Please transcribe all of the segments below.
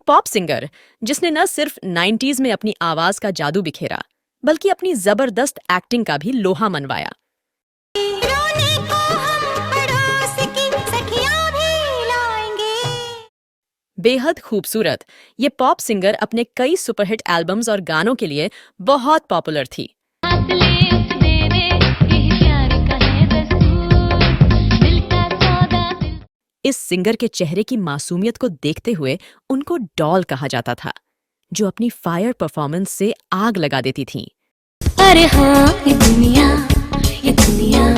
Pop singer जिसने न सिर्फ 90s में अपनी आवाज का जादू बिखेरा बल्कि अपनी जबरदस्त एक्टिंग का भी लोहा मनवाया। रोने को हम पड़ोस की सखियां भी लाएंगे। बेहद खूबसूरत ये पॉप सिंगर अपने कई सुपरहिट एल्बम्स और गानों के लिए बहुत पॉपुलर थी। इस सिंगर के चेहरे की मासूमियत को देखते हुए उनको डॉल कहा जाता था, जो अपनी फायर परफॉर्मेंस से आग लगा देती थीं। अरे हाँ ये दुनिया ये दुनिया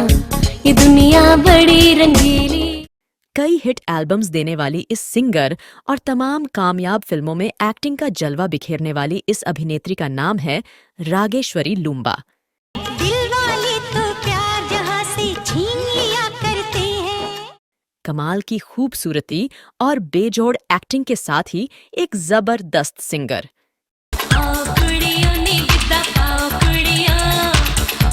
ये दुनिया बड़ी रंगीली। कई हिट एल्बम्स देने वाली इस सिंगर और तमाम कामयाब फिल्मों में एक्टिंग का जलवा बिखेरने वाली इस अभिनेत्री का नाम है रागेश्वरी लूम्बा। दिल वाले तो प्यार जहाँ से छीन लिया करते हैं। कमाल की खूबसूरती और बेजोड़ एक्टिंग के साथ ही एक जबरदस्त सिंगर। आओ कुड़ियों नी गिद्दा पाओ कुड़ियों,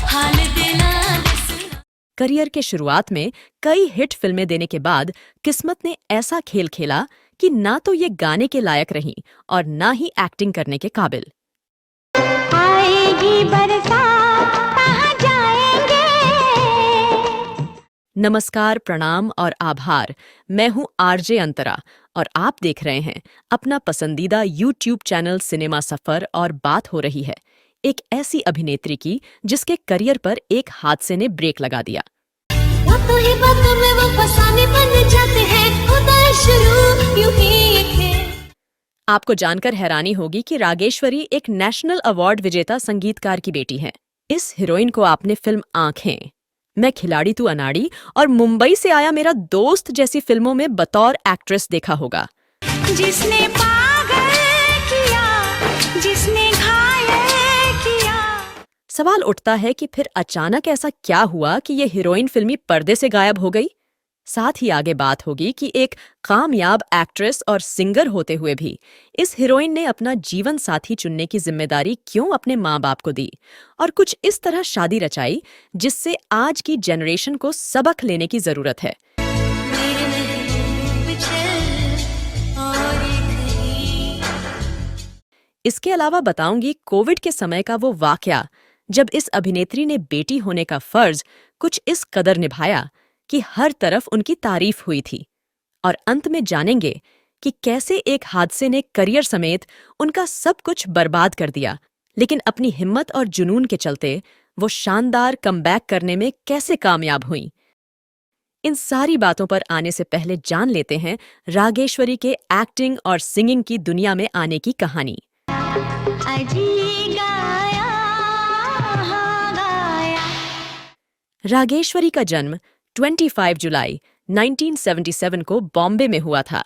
हाल दिला दे सुना। करियर के शुरुआत में कई हिट फिल्में देने के बाद किस्मत ने ऐसा खेल खेला कि ना तो ये गाने के लायक रहीं और ना ही एक्टिंग करने के काबिल। आएगी बरसात कहाँ जाएंगे। नमस्कार, प्रणाम और आभार। मैं हूं आरजे अंतरा और आप देख रहे हैं अपना पसंदीदा यूट्यूब चैनल सिनेमा सफर। और बात हो रही है एक ऐसी अभिनेत्री की जिसके करियर पर एक हादसे ने ब्रेक लगा दिया। बातों ही बातों में वो फसाने बन जाते हैं, होता है शुरू यूं ही ये खेल। आपको जानकर हैरानी होगी कि रागेश्वरी एक नेशनल अवार्ड विजेता संगीतकार की बेटी हैं। इस हीरोइन को आपने फिल्म आंखें, मैं खिलाड़ी तू अनाड़ी और मुंबई से आया मेरा दोस्त जैसी फिल्मों में बतौर एक्ट्रेस देखा होगा। जिसने पागल किया, जिसने घायल किया। सवाल उठता है कि फिर अचानक ऐसा क्या हुआ कि ये हीरोइन फिल्मी पर्दे से गायब हो गई। साथ ही आगे बात होगी कि एक कामयाब एक्ट्रेस और सिंगर होते हुए भी इस हीरोइन ने अपना जीवन साथी चुनने की जिम्मेदारी क्यों अपने माँ बाप को दी और कुछ इस तरह शादी रचाई जिससे आज की जनरेशन को सबक लेने की जरूरत है। मेरे महबूब चल और कहीं। इसके अलावा बताऊंगी कोविड के समय का वो वाकया जब इस अभिनेत्री ने बेटी होने का फर्ज कुछ इस कदर निभाया कि हर तरफ उनकी तारीफ हुई थी। और अंत में जानेंगे कि कैसे एक हादसे ने करियर समेत उनका सब कुछ बर्बाद कर दिया, लेकिन अपनी हिम्मत और जुनून के चलते वो शानदार कमबैक करने में कैसे कामयाब हुईं। इन सारी बातों पर आने से पहले जान लेते हैं रागेश्वरी के एक्टिंग और सिंगिंग की दुनिया में आने की कहानी। अजी गाया हाँ गाया। रागेश्वरी का जन्म 25 जुलाई 1977 को बॉम्बे में हुआ था।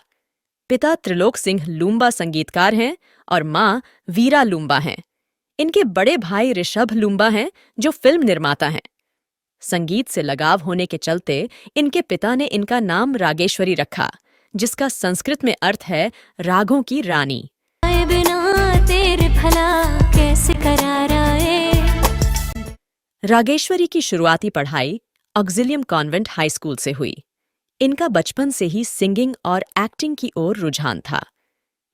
पिता त्रिलोक सिंह लूम्बा संगीतकार हैं और माँ वीरा लूम्बा हैं। इनके बड़े भाई ऋषभ लूम्बा हैं जो फिल्म निर्माता हैं। संगीत से लगाव होने के चलते इनके पिता ने इनका नाम रागेश्वरी रखा, जिसका संस्कृत में अर्थ है रागों की रानी। आए बिना तेरे भला कैसे करार आए। रागेश्वरी की शुरुआती पढ़ाई ऑक्सिलियम कॉन्वेंट हाई स्कूल से हुई। इनका बचपन से ही सिंगिंग और एक्टिंग की ओर रुझान था।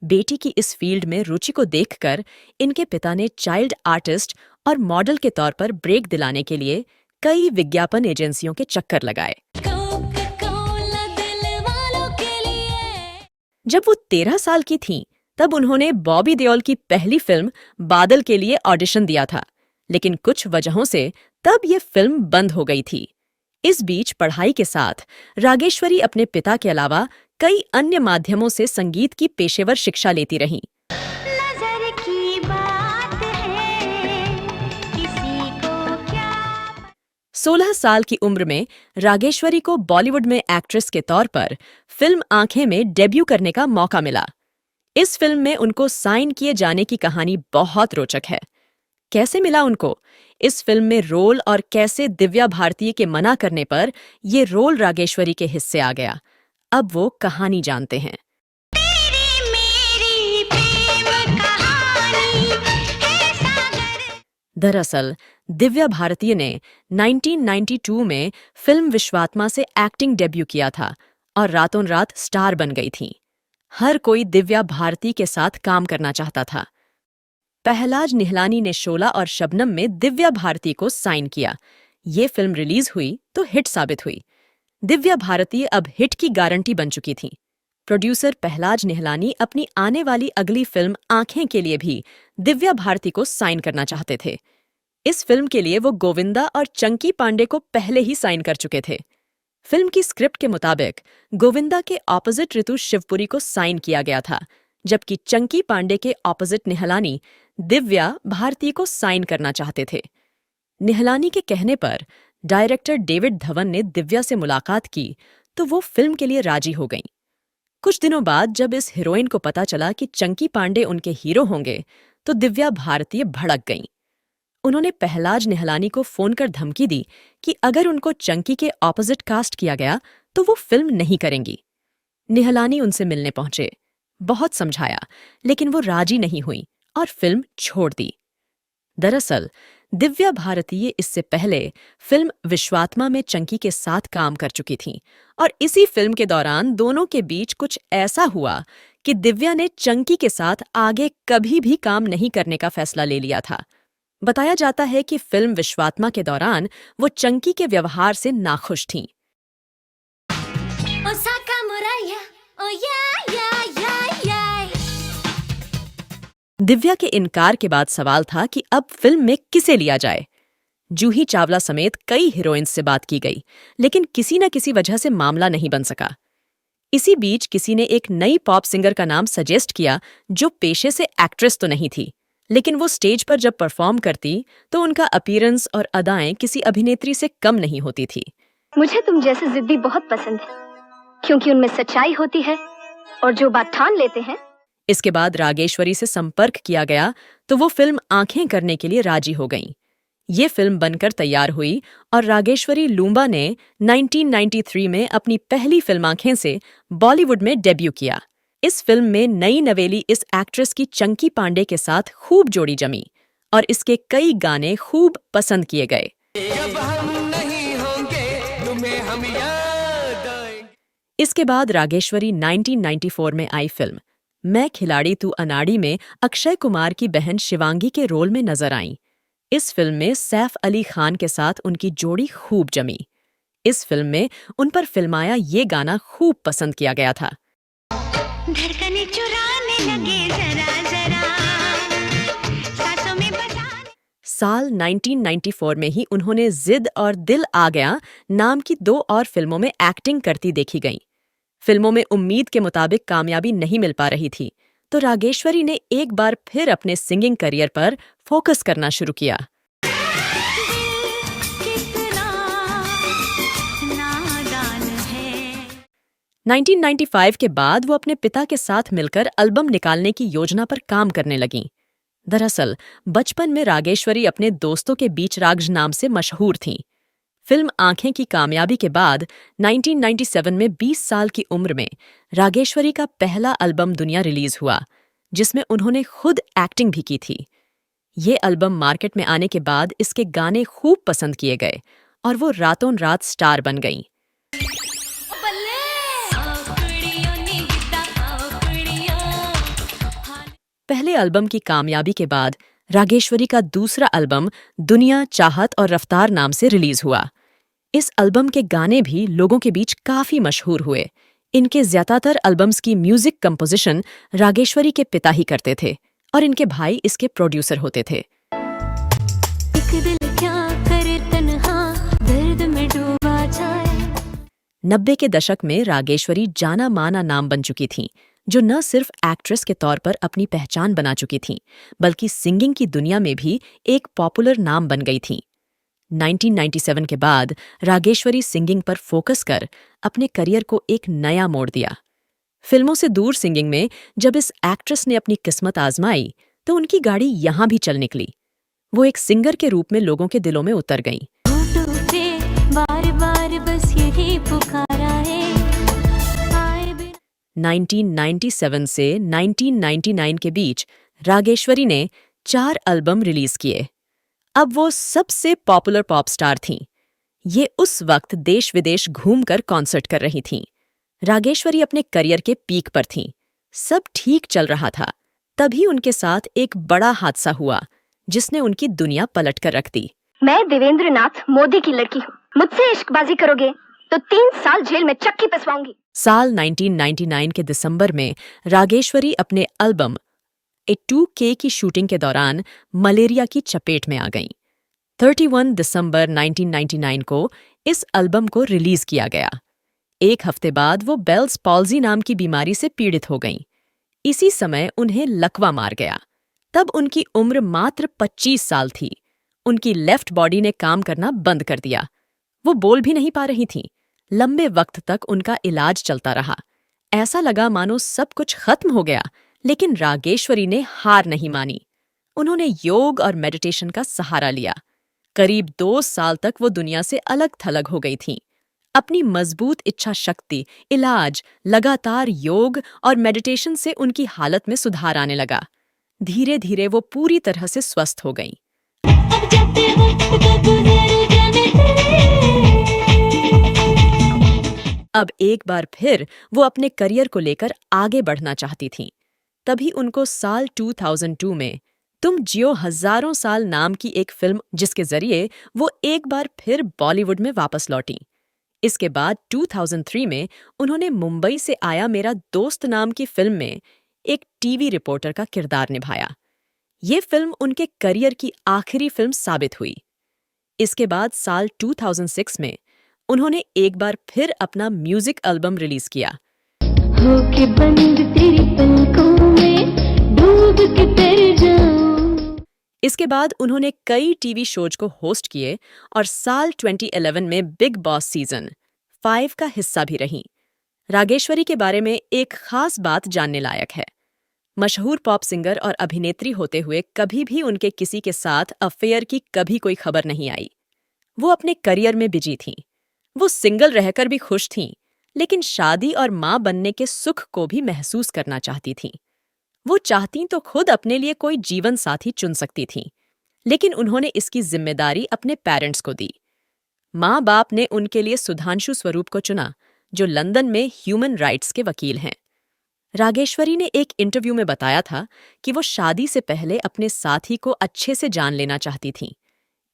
बेटी की इस फील्ड में रुचि को देखकर इनके पिता ने चाइल्ड आर्टिस्ट और मॉडल के तौर पर ब्रेक दिलाने के लिए कई विज्ञापन एजेंसियों के चक्कर लगाए। कोका-कोला दिल वालों के लिए। जब वो 13 साल की थीं, तब उन्होंने बॉबी देओल की पहली फिल्म बादल के लिए ऑडिशन दिया था, लेकिन कुछ वजहों से तब ये फिल्म बंद हो गई थी। इस बीच पढ़ाई के साथ रागेश्वरी अपने पिता के अलावा कई अन्य माध्यमों से संगीत की पेशेवर शिक्षा लेती रहीं। नजर की बात है किसी को क्या। 16 साल की उम्र में रागेश्वरी को बॉलीवुड में एक्ट्रेस के तौर पर फिल्म आंखें में डेब्यू करने का मौका मिला। इस फिल्म में उनको साइन किए जाने की कहानी बहुत रोचक है। कैसे मिला उनको इस फिल्म में रोल और कैसे दिव्या भारती के मना करने पर ये रोल रागेश्वरी के हिस्से आ गया, अब वो कहानी जानते हैं। तेरी मेरी प्रेम कहानी है सागर। दरअसल दिव्या भारती ने 1992 में फिल्म विश्वात्मा से एक्टिंग डेब्यू किया था और रातों रात स्टार बन गई थीं। हर कोई दिव्या भारती के साथ काम करना चाहता था। पहलाज निहलानी ने शोला और शबनम में दिव्या भारती को साइन किया। ये फिल्म रिलीज हुई तो हिट साबित हुई। दिव्या भारती अब हिट की गारंटी बन चुकी थी। प्रोड्यूसर पहलाज निहलानी अपनी आने वाली अगली फिल्म आंखें के लिए भी दिव्या भारती को साइन करना चाहते थे। इस फिल्म के लिए वो गोविंदा और चंकी पांडे को पहले ही साइन कर चुके थे। फिल्म की स्क्रिप्ट के मुताबिक गोविंदा के ऑपोजिट ऋतु शिवपुरी को साइन किया गया था, जबकि चंकी पांडे के ऑपोजिट निहलानी दिव्या भारती को साइन करना चाहते थे। निहलानी के कहने पर डायरेक्टर डेविड धवन ने दिव्या से मुलाकात की तो वो फिल्म के लिए राजी हो गईं। कुछ दिनों बाद जब इस हीरोइन को पता चला कि चंकी पांडे उनके हीरो होंगे तो दिव्या भारती भड़क गईं। उन्होंने पहलाज निहलानी को फोन कर धमकी दी कि अगर उनको चंकी के ऑपोजिट कास्ट किया गया तो वो फिल्म नहीं करेंगी। निहलानी उनसे मिलने पहुंचे, बहुत समझाया, लेकिन वो राजी नहीं हुई और फिल्म छोड़ दी। दरअसल दिव्या भारती इससे पहले फिल्म विश्वात्मा में चंकी के साथ काम कर चुकी थीं और इसी फिल्म के दौरान दोनों के बीच कुछ ऐसा हुआ कि दिव्या ने चंकी के साथ आगे कभी भी काम नहीं करने का फैसला ले लिया था। बताया जाता है कि फिल्म विश्वात्मा के दौरान वो चंकी के व्यवहार से नाखुश थीं। Osaka Muraya, oh yeah, yeah, yeah, yeah. Divya के इनकार के बाद सवाल था कि अब फिल्म में किसे लिया जाए। जूही चावला समेत कई हीरोइंस से बात की गई, लेकिन किसी न किसी वजह से मामला नहीं बन सका। इसी बीच किसी ने एक नई पॉप सिंगर का नाम सजेस्ट किया जो पेशे से एक्ट्रेस तो नहीं थी, लेकिन वो स्टेज पर जब परफॉर्म करती तो उनका अपीयरेंस और अदाएं किसी अभिनेत्री से कम नहीं होती थी। मुझे तुम जैसे जिद्दी बहुत पसंद है, क्योंकि उनमें सच्चाई होती है और जो बात ठान लेते हैं। इसके बाद रागेश्वरी से संपर्क किया गया तो वो फिल्म आंखें करने के लिए राजी हो गईं। ये फिल्म बनकर तैयार हुई और रागेश्वरी लूम्बा ने 1993 में अपनी पहली फिल्म आंखें से बॉलीवुड में डेब्यू किया। इस फिल्म में नई नवेली इस एक्ट्रेस की चंकी पांडे के साथ खूब जोड़ी जमी और इसके कई गाने खूब पसंद किए गए। जब हम नहीं होंगे तुम्हें हम याद आएंगे। इसके बाद रागेश्वरी 1994 में आई फिल्म मैं खिलाड़ी तू अनाड़ी में अक्षय कुमार की बहन शिवांगी के रोल में नजर आईं। इस फिल्म में सैफ अली खान के साथ उनकी जोड़ी खूब जमी। इस फिल्म में उन पर फिल्माया ये गाना खूब पसंद किया गया था। धड़कनें चुराने लगे जरा जरा, सांसों में बसाने। साल 1994 में ही उन्होंने जिद और दिल आ गया नाम की 2 और फिल्मों में एक्टिंग करती देखी गईं। फिल्मों में उम्मीद के मुताबिक कामयाबी नहीं मिल पा रही थी, तो रागेश्वरी ने एक बार फिर अपने सिंगिंग करियर पर फोकस करना शुरू किया। कितना नादान है। 1995 के बाद वो अपने पिता के साथ मिलकर एल्बम निकालने की योजना पर काम करने लगीं। दरअसल बचपन में रागेश्वरी अपने दोस्तों के बीच राग्ज नाम से मशहूर थीं। फिल्म आंखें की कामयाबी के बाद 1997 में 20 साल की उम्र में रागेश्वरी का पहला एल्बम दुनिया रिलीज हुआ, जिसमें उन्होंने खुद एक्टिंग भी की थी। ये एल्बम मार्केट में आने के बाद इसके गाने खूब पसंद किए गए और वो रातों रात स्टार बन गईं। बल्ले आओ कुड़ियों नी गिद्दा आओ कुड़ियों। पहले एल्बम की कामयाबी के बाद रागेश्वरी का दूसरा एल्बम दुनिया, चाहत और रफ्तार नाम से रिलीज हुआ। इस एल्बम के गाने भी लोगों के बीच काफी मशहूर हुए। इनके ज्यादातर एल्बम्स की म्यूजिक कंपोजिशन रागेश्वरी के पिता ही करते थे और इनके भाई इसके प्रोड्यूसर होते थे। एक दिल क्या करे तन्हा, दर्द में डूबा जाए। 90 के दशक में रागेश्वरी जाना माना नाम बन चुकी थीं, जो न सिर्फ एक्ट्रेस के तौर पर अपनी पहचान बना चुकी थीं, बल्कि सिंगिंग की दुनिया में भी एक पॉपुलर नाम बन गई थीं। 1997 के बाद रागेश्वरी सिंगिंग पर फोकस कर अपने करियर को एक नया मोड़ दिया। फिल्मों से दूर सिंगिंग में जब इस एक्ट्रेस ने अपनी किस्मत आजमाई तो उनकी गाड़ी यहां भी चल निकली। वो एक सिंगर के रूप में लोगों के दिलों में उतर गईं। होठों पे बार बार बस यही पुकारा है, आए बिना। 1997 से 1999 के बीच रागेश्वरी ने 4 एल्बम रिलीज किए। अब वो सबसे पॉपुलर पॉप स्टार थीं। ये उस वक्त देश विदेश घूमकर कॉन्सर्ट कर रही थीं। रागेश्वरी अपने करियर के पीक पर थीं। सब ठीक चल रहा था, तभी उनके साथ एक बड़ा हादसा हुआ जिसने उनकी दुनिया पलट कर रख दी। मैं देवेंद्र नाथ मोदी की लड़की हूँ। मुझसे इश्कबाजी करोगे तो 3 साल जेल में चक्की पिसवाऊंगी। साल 1999 के दिसंबर में रागेश्वरी अपने एल्बम ए 2K की शूटिंग के दौरान मलेरिया की चपेट में आ गईं। 31 दिसंबर 1999 को इस एल्बम को रिलीज किया गया। एक हफ्ते बाद वो बेल्स पॉल्जी नाम की बीमारी से पीड़ित हो गईं। इसी समय उन्हें लकवा मार गया। तब उनकी उम्र मात्र 25 साल थी। उनकी लेफ्ट बॉडी ने काम करना बंद कर दिया। वो बोल भी नहीं पा रही थीं। लंबे वक्त तक उनका इलाज चलता रहा। ऐसा लगा मानो सब कुछ खत्म हो गया, लेकिन रागेश्वरी ने हार नहीं मानी। उन्होंने योग और मेडिटेशन का सहारा लिया। करीब 2 साल तक वो दुनिया से अलग थलग हो गई थीं। अपनी मजबूत इच्छा शक्ति, इलाज, लगातार योग और मेडिटेशन से उनकी हालत में सुधार आने लगा। धीरे धीरे वो पूरी तरह से स्वस्थ हो गईं। अब जाते वक्त को गुजर जाने दे। अब एक बार फिर वो अपने करियर को लेकर आगे बढ़ना चाहती थीं। तभी उनको साल 2002 में तुम जियो हजारों साल नाम की एक फिल्म, जिसके जरिए वो एक बार फिर बॉलीवुड में वापस लौटीं। इसके बाद 2003 में उन्होंने मुंबई से आया मेरा दोस्त नाम की फिल्म में एक टीवी रिपोर्टर का किरदार निभाया। ये फिल्म उनके करियर की आखिरी फिल्म साबित हुई। इसके बाद साल 2006 में उन्होंने एक बार फिर अपना म्यूजिक एल्बम रिलीज किया। होके बंद तेरी पलकों में डूब के तर जाऊं। इसके बाद उन्होंने कई टीवी शोज को होस्ट किए और साल 2011 में बिग बॉस सीजन 5 का हिस्सा भी रहीं। रागेश्वरी के बारे में एक खास बात जानने लायक है। मशहूर पॉप सिंगर और अभिनेत्री होते हुए कभी भी उनके किसी के साथ अफेयर की कभी कोई खबर नहीं आई। वो अपने करियर में बिजी थीं। वो सिंगल रहकर भी खुश थीं, लेकिन शादी और माँ बनने के सुख को भी महसूस करना चाहती थीं। वो चाहतीं तो खुद अपने लिए कोई जीवन साथी चुन सकती थीं, लेकिन उन्होंने इसकी जिम्मेदारी अपने पेरेंट्स को दी। माँ बाप ने उनके लिए सुधांशु स्वरूप को चुना, जो लंदन में ह्यूमन राइट्स के वकील हैं। रागेश्वरी ने एक इंटरव्यू में बताया था कि वो शादी से पहले अपने साथी को अच्छे से जान लेना चाहती थीं।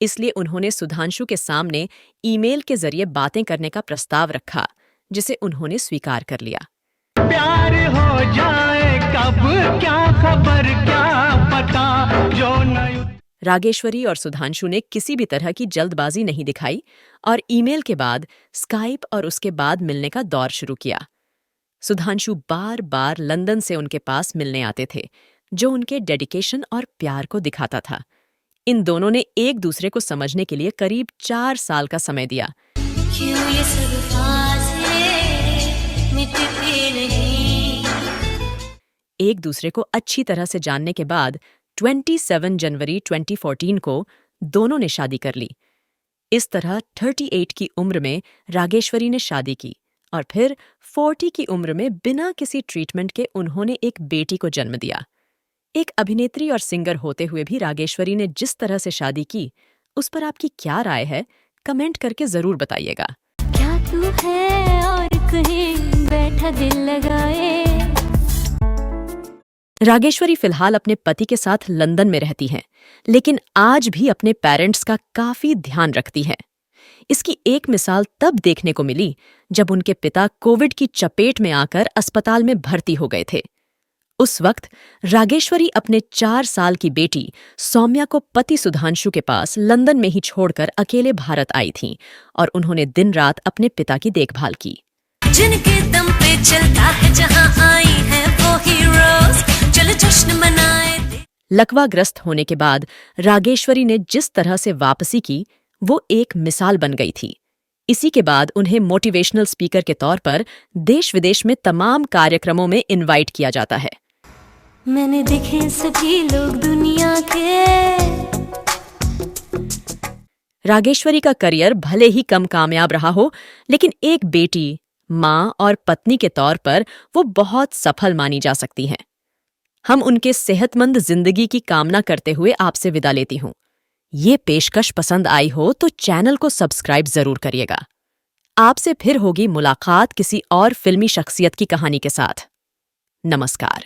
इसलिए उन्होंने सुधांशु के सामने ईमेल के जरिए बातें करने का प्रस्ताव रखा, जिसे उन्होंने स्वीकार कर लिया। प्यार हो जाए कब क्या खबर क्या पता जो न। रागेश्वरी और सुधांशु ने किसी भी तरह की जल्दबाजी नहीं दिखाई और ईमेल के बाद स्काइप और उसके बाद मिलने का दौर शुरू किया। सुधांशु बार बार लंदन से उनके पास मिलने आते थे, जो उनके डेडिकेशन और प्यार को दिखाता था। इन दोनों ने एक दूसरे को समझने के लिए करीब 4 साल का समय दिया। क्यों ये सब फासले मिटते नहीं। एक दूसरे को अच्छी तरह से जानने के बाद 27 जनवरी 2014 को दोनों ने शादी कर ली। इस तरह 38 की उम्र में रागेश्वरी ने शादी की और फिर 40 की उम्र में बिना किसी ट्रीटमेंट के उन्होंने एक बेटी को जन्म दिया। एक अभिनेत्री और सिंगर होते हुए भी रागेश्वरी ने जिस तरह से शादी की, उस पर आपकी क्या राय है? कमेंट करके जरूर बताइएगा। क्या तू है और कहीं बैठा दिल लगाए। रागेश्वरी फिलहाल अपने पति के साथ लंदन में रहती हैं, लेकिन आज भी अपने पेरेंट्स का काफी ध्यान रखती हैं। इसकी एक मिसाल तब देखने को मिली जब उनके पिता कोविड की चपेट में आकर अस्पताल में भर्ती हो गए थे। उस वक्त रागेश्वरी अपने 4 साल की बेटी सौम्या को पति सुधांशु के पास लंदन में ही छोड़कर अकेले भारत आई थीं और उन्होंने दिन रात अपने पिता की देखभाल की। जिनके दम पे चलता है जहां आई है वो हीरोज, चलो जश्न मनाए। लकवाग्रस्त होने के बाद रागेश्वरी ने जिस तरह से वापसी की, वो एक मिसाल बन गई थी। इसी के बाद उन्हें मोटिवेशनल स्पीकर के तौर पर देश विदेश में तमाम कार्यक्रमों में इनवाइट किया जाता है। मैंने देखे सभी लोग दुनिया के। रागेश्वरी का करियर भले ही कम कामयाब रहा हो, लेकिन एक बेटी, माँ और पत्नी के तौर पर वो बहुत सफल मानी जा सकती हैं। हम उनके सेहतमंद जिंदगी की कामना करते हुए आपसे विदा लेती हूँ। ये पेशकश पसंद आई हो तो चैनल को सब्सक्राइब जरूर करिएगा। आपसे फिर होगी मुलाकात किसी और फिल्मी शख्सियत की कहानी के साथ। नमस्कार।